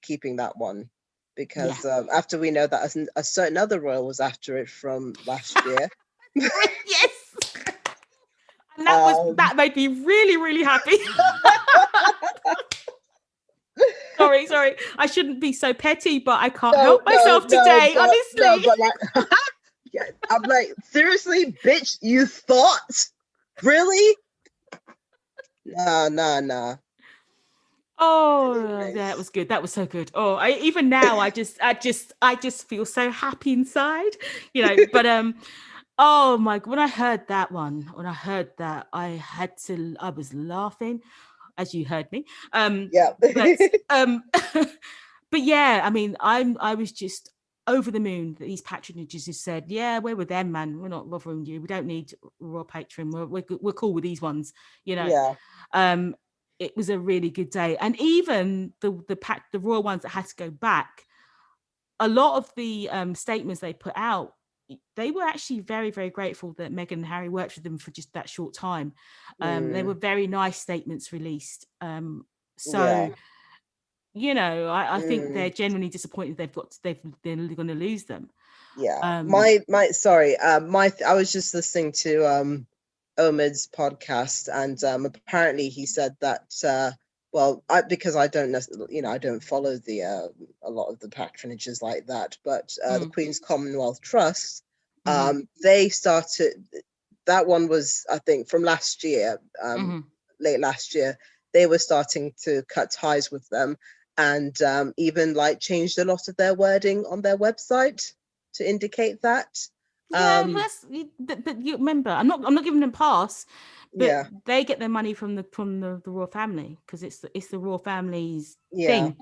keeping that one, because after we know that a certain other royal was after it from last year. Yes. And that made me really, really happy. Sorry. I shouldn't be so petty, but I can't help myself today, honestly. No, but like, I'm like, seriously, bitch, you thought? Really? No. Oh, yeah, it was good. That was so good. Oh, even now, I just feel so happy inside, But oh my! When I heard that, I was laughing, as you heard me. But yeah, I mean, I was just over the moon that these patronages just said, yeah, we're with them, man. We're not bothering you. We don't need royal patron. We're cool with these ones, It was a really good day. And even the royal ones that had to go back, a lot of the statements they put out, they were actually very, very grateful that Meghan and Harry worked with them for just that short time. They were very nice statements released. I think they're genuinely disappointed they're going to lose them. I was just listening to Omid's podcast, and apparently he said that because I don't I don't follow a lot of the patronages like that, but the Queen's Commonwealth Trust, they started, that one was, I think, from last year, late last year, they were starting to cut ties with them, and even like changed a lot of their wording on their website to indicate that. But you remember, I'm not giving them pass, but they get their money from the royal family, because it's the royal family's thing,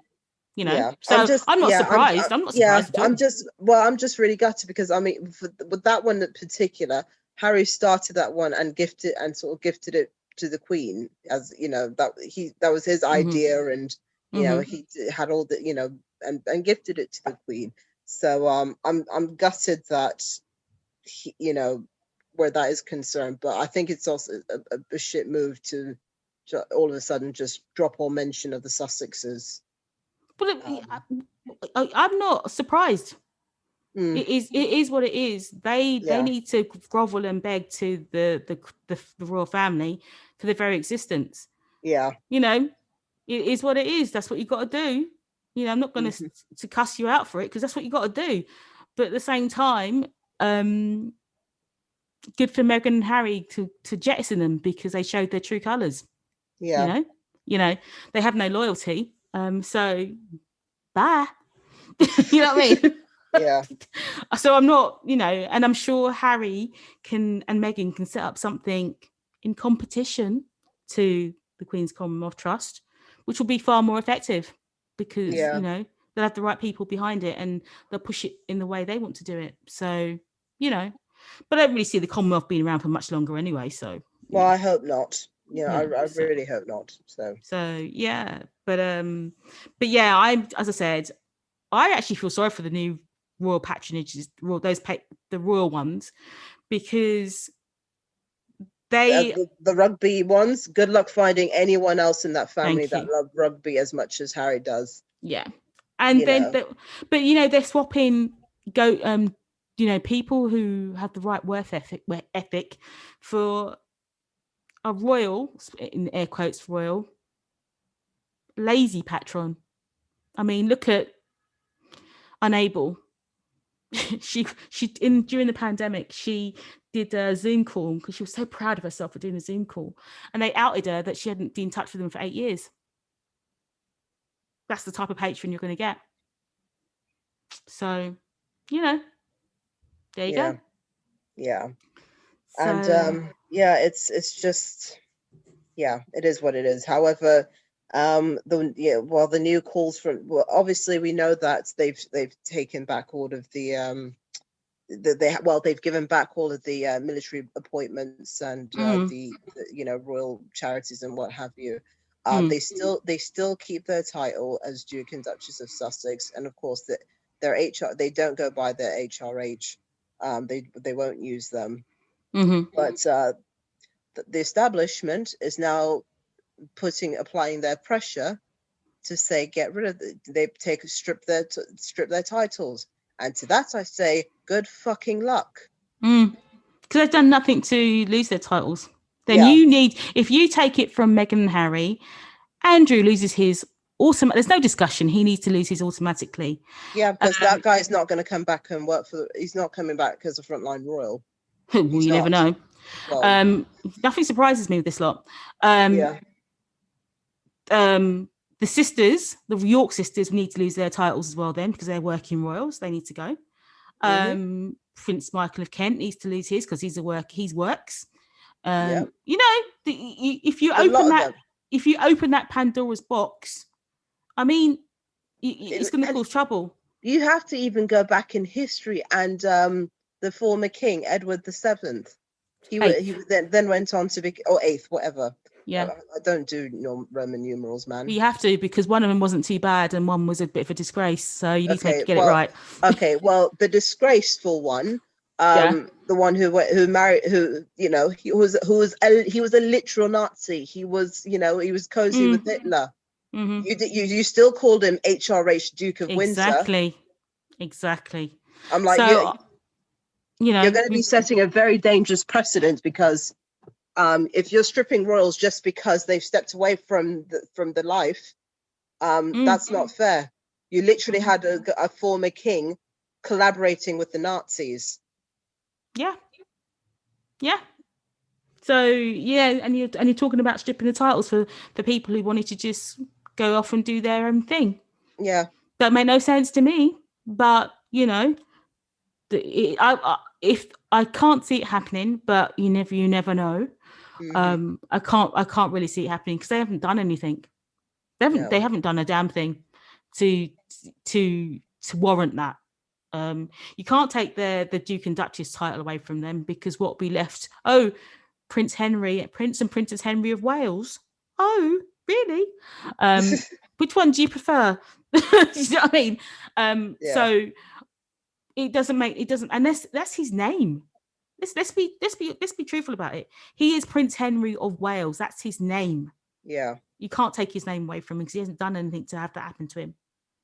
So I'm not surprised. I'm not surprised at all. I'm just really gutted, because I mean, with that one in particular, Harry started that one and gifted it to the Queen, as that was his idea, and he had all the and gifted it to the Queen. So I'm gutted that where that is concerned, but I think it's also a shit move to all of a sudden just drop all mention of the Sussexes. But I'm not surprised. It is what it is. They need to grovel and beg to the royal family for their very existence. Yeah, it is what it is. That's what you got to do. I'm not going to cuss you out for it, because that's what you got to do. But at the same time, good for Meghan and Harry to jettison them, because they showed their true colours. Yeah, they have no loyalty. So bye. You know what I mean? Yeah. So I'm not, and I'm sure Harry and Meghan can set up something in competition to the Queen's Commonwealth Trust, which will be far more effective, because they'll have the right people behind it, and they'll push it in the way they want to do it. So but I don't really see the Commonwealth being around for much longer anyway. So I hope not. I really hope not. So yeah, but yeah, as I said, I actually feel sorry for the new royal patronages, the royal ones, because the rugby ones. Good luck finding anyone else in that family that love rugby as much as Harry does. Yeah, and but they're swapping people who have the right work ethic for a royal, in air quotes, royal lazy patron. I mean, look at Unable. she during the pandemic, she did a Zoom call because she was so proud of herself for doing a Zoom call, and they outed her that she hadn't been in touch with them for 8 years. That's the type of patron you're going to get. So, there you go. Yeah. So, and it's just, it is what it is. However, the new calls from, obviously we know that they've taken back all of the they've given back all of the military appointments and the royal charities and what have you. They still keep their title as Duke and Duchess of Sussex, and of course their HR, they don't go by their HRH. They won't use them. But the establishment is now applying their pressure to say get rid of strip their titles, and to that I say good fucking luck, because they've done nothing to lose their titles. Then if you take it from Meghan and Harry, Andrew loses his there's no discussion, he needs to lose his automatically. Because that guy's not going to come back and work he's not coming back as a frontline royal. Well, you never know. Nothing surprises me with this lot. The sisters, the York sisters, need to lose their titles as well then, because they're working royals. They need to go. Prince Michael of Kent needs to lose his because he works. If you open that Pandora's box, I mean, it's going to cause trouble. You have to even go back in history, and the former king, Edward VII, he then went on to be, or eighth, whatever. Yeah, I don't do Roman numerals, man. You have to, because one of them wasn't too bad and one was a bit of a disgrace. So you need to get it right. Okay, well, the disgraceful one, the one who married, he was a literal Nazi. He was, he was cozy with Hitler. You still called him HRH Duke of Windsor. Exactly. I'm like, you're going to be setting a very dangerous precedent, because if you're stripping royals just because they've stepped away from the life, that's not fair. You literally had a former king collaborating with the Nazis. Yeah. So and you're talking about stripping the titles for people who wanted to just go off and do their own thing. Yeah, that made no sense to me. But if I can't see it happening, but you never know. I can't really see it happening because they haven't done anything. They haven't done a damn thing to warrant that. You can't take the Duke and Duchess title away from them, because what will be left? Oh, Prince and Princess Henry of Wales. Oh, really? Which one do you prefer? You know what I mean? So it doesn't, and that's his name. Let's be truthful about it. He is Prince Henry of Wales. That's his name. Yeah. You can't take his name away from him, because he hasn't done anything to have that happen to him.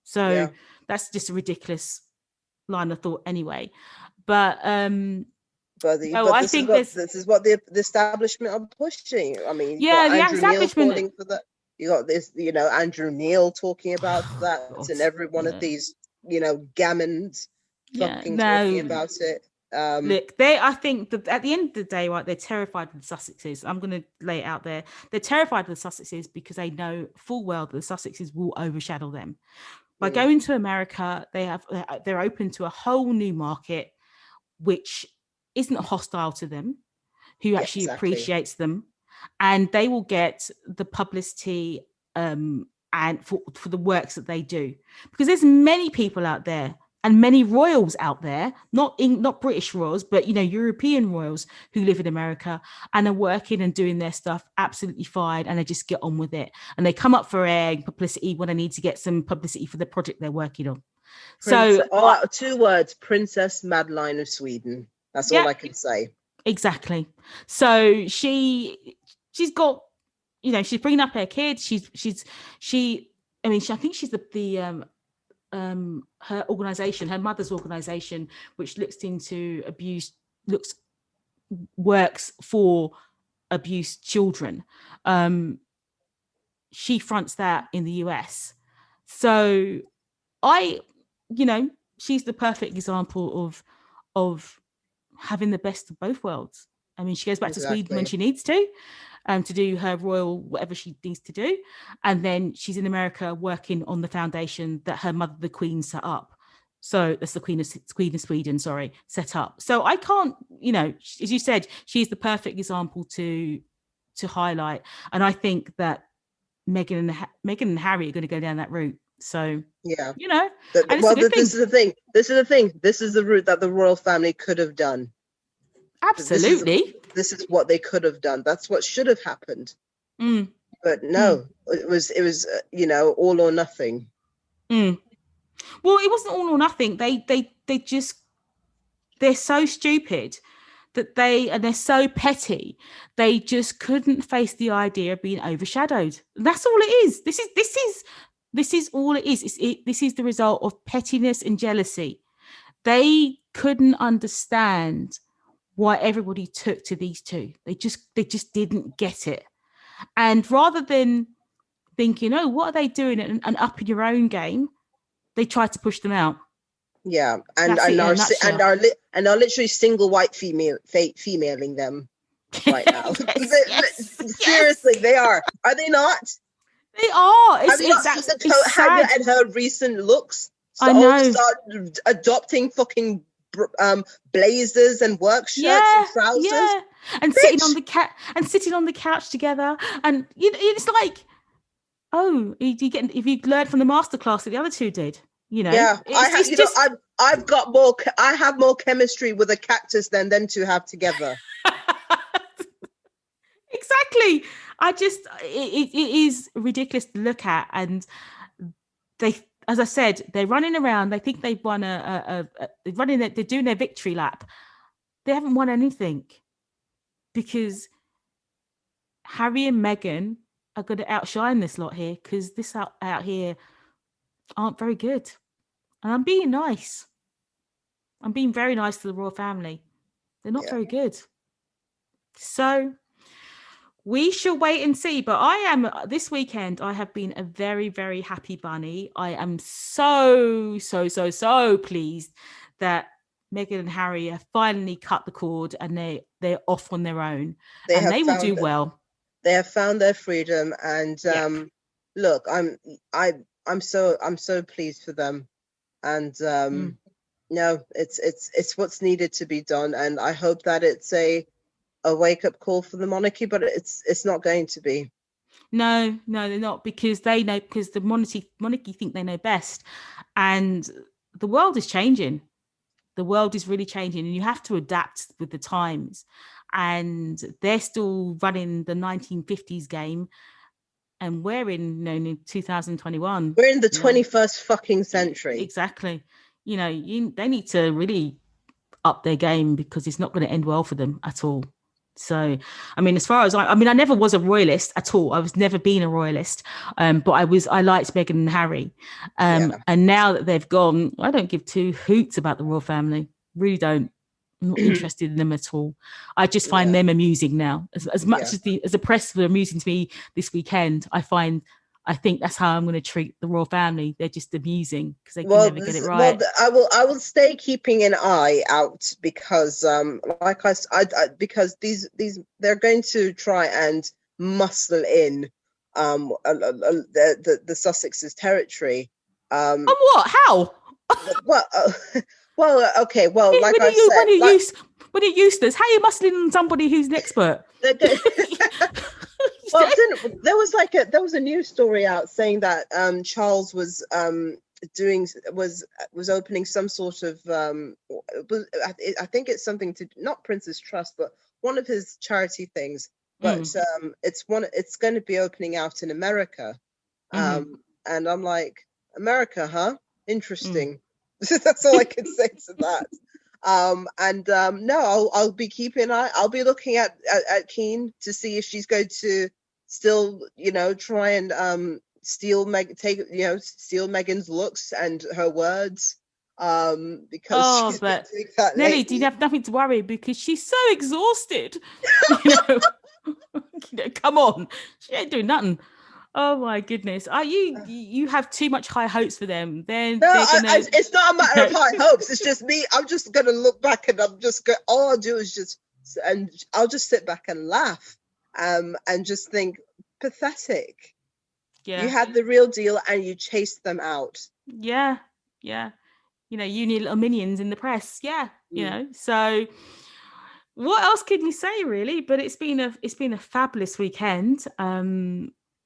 So that's just a ridiculous line of thought anyway. But I think this is what the establishment are pushing. I mean, yeah, the Andrew establishment Neil calling for that. You got this, Andrew Neil talking about that, and every one of these, gammons talking about it. Look, I think that at the end of the day, right, they're terrified of the Sussexes. I'm going to lay it out there. They're terrified of the Sussexes because they know full well that the Sussexes will overshadow them. By going to America, they're open to a whole new market, which isn't hostile to them, who actually appreciates them, and they will get the publicity and for the works that they do, because there's many people out there and many royals out there, not British royals, but European royals who live in America and are working and doing their stuff absolutely fine, and they just get on with it, and they come up for air and publicity when they need to get some publicity for the project they're working on. Two words: Princess Madeline of Sweden. That's all I can say. Exactly. So she's got, she's bringing up her kids. I think she's the her organization, her mother's organization, which looks into works for abused children. She fronts that in the US. So she's the perfect example of having the best of both worlds. I mean, she goes back to Sweden when she needs to do her royal whatever she needs to do, and then she's in America working on the foundation that her mother, the Queen, set up. So that's the Queen of Sweden, set up. So I can't, as you said, she's the perfect example to highlight, and I think that Meghan and Harry are going to go down that route. So this is the thing. This is the route that the royal family could have done. Absolutely. This is what they could have done. That's what should have happened. But no, it was all or nothing. Well, it wasn't all or nothing. They're so stupid that they're so petty. They just couldn't face the idea of being overshadowed. That's all it is. This is all it is. This is the result of pettiness and jealousy. They couldn't understand why everybody took to these two. They just didn't get it. And rather than thinking, oh, what are they doing, and upping your own game, they tried to push them out. Yeah, and are literally single white femaling them right now. Seriously, they are. Are they not? They are. It's sad. And her recent looks. I know. Start adopting fucking blazers and work shirts and trousers. Yeah. And sitting on the couch together, and it's like, oh, if you learned from the masterclass that the other two did. I've got more. I have more chemistry with a cactus than them two have together. Exactly. It is ridiculous to look at, and they, as I said, they're running around. They think they've won they're doing their victory lap. They haven't won anything, because Harry and Meghan are going to outshine this lot here, because this out here aren't very good. And I'm being nice. I'm being very nice to the royal family. They're not very good. So we shall wait and see. But this weekend, I have been a very, very happy bunny. I am so pleased that Meghan and Harry have finally cut the cord, and they're off on their own. They will do well. They have found their freedom, and look, I'm so pleased for them, and no, it's what's needed to be done, and I hope that it's a wake up call for the monarchy, but it's not going to be. No, they're not, because the monarchy think they know best, and the world is changing. the world is really changing and you have to adapt with the times. And they're still running the 1950s game. And we're in 2021. We're in the 21st fucking century. Exactly. They need to really up their game because it's not going to end well for them at all. So, I mean, as far as I never was a royalist at all. I was never been a royalist, but I liked Meghan and Harry. And now that they've gone, I don't give two hoots about the royal family. Really don't. I'm not interested in them at all. I just find them amusing now. As much as the press were amusing to me this weekend, I think that's how I'm going to treat the royal family. They're just amusing because they can never get it right. Well, I will stay keeping an eye out because, because they're going to try and muscle in the Sussexes territory. And what? How? Well, okay. Well, like I said, when you're Eustace, how are you muscling on somebody who's an expert? Well, there was a news story out saying that Charles was opening some sort of I think it's something to not Prince's Trust, but one of his charity things. But it's going to be opening out in America, and I'm like, America, huh? Interesting. That's all I can say to that. No, I'll be keeping an eye. I'll be looking at Keen to see if she's going to still, try and steal Meghan's looks and her words. Because but Nelly, do you have nothing to worry because she's so exhausted. Come on, she ain't doing nothing. Oh my goodness! You have too much high hopes for them? It's not a matter of high hopes. It's just me. I'm just gonna look back and all I'll do is I'll just sit back and laugh, and just think pathetic. Yeah, you had the real deal and you chased them out. Yeah. You need little minions in the press. Yeah, So, what else can you say really? But it's been a fabulous weekend.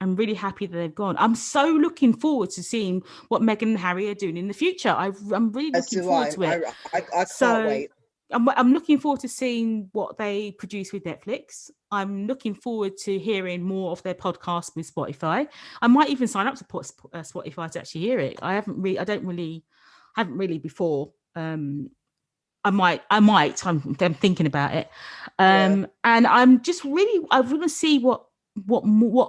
I'm really happy that they've gone. I'm so looking forward to seeing what Meghan and Harry are doing in the future. I'm really looking forward to it. I can't wait. I'm looking forward to seeing what they produce with Netflix. I'm looking forward to hearing more of their podcast with Spotify. I might even sign up to Spotify to actually hear it. I haven't really before. I might. I'm thinking about it. And I'm just really. I want to see what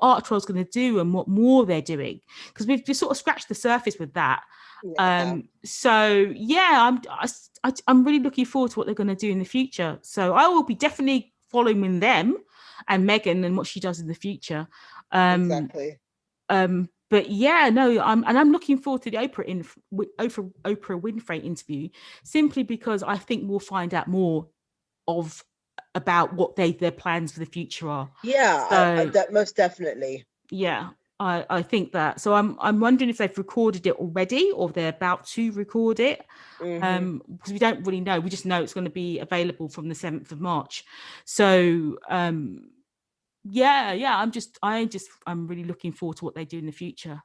Art Troll's going to do and what more they're doing because we've just sort of scratched the surface with that. So yeah, I'm really looking forward to what they're going to do in the future. So I will be definitely following them and Meghan and what she does in the future. Exactly. But yeah, no, I'm looking forward to the Oprah Winfrey interview simply because I think we'll find out more about what their plans for the future are. Yeah, most definitely. Yeah, I think that. So I'm wondering if they've recorded it already or they're about to record it. Because we don't really know. We just know it's going to be available from the 7th of March. So I'm really looking forward to what they do in the future.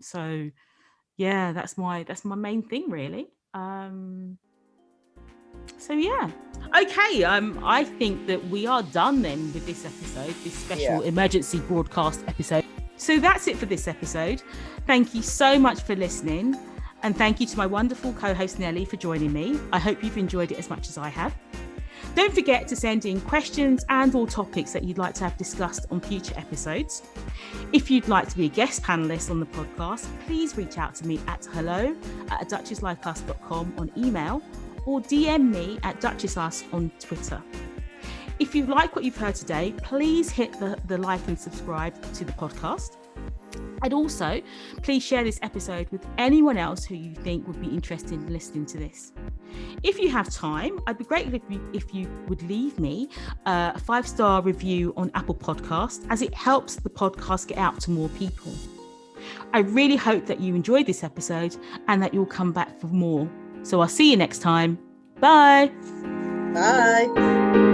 So yeah, that's my main thing really. So yeah, okay. I think that we are done then with this episode, this special emergency broadcast episode. So that's it for this episode. Thank you so much for listening, and thank you to my wonderful co-host Nelly for joining me. I hope you've enjoyed it as much as I have. Don't forget to send in questions and/or topics that you'd like to have discussed on future episodes. If you'd like to be a guest panelist on the podcast, please reach out to me at hello@aduchesslikeus.com on email or DM me at DuchessUs on Twitter. If you like what you've heard today, please hit the like and subscribe to the podcast. And also, please share this episode with anyone else who you think would be interested in listening to this. If you have time, I'd be grateful if you would leave me a 5-star review on Apple Podcasts, as it helps the podcast get out to more people. I really hope that you enjoyed this episode and that you'll come back for more. So I'll see you next time. Bye. Bye.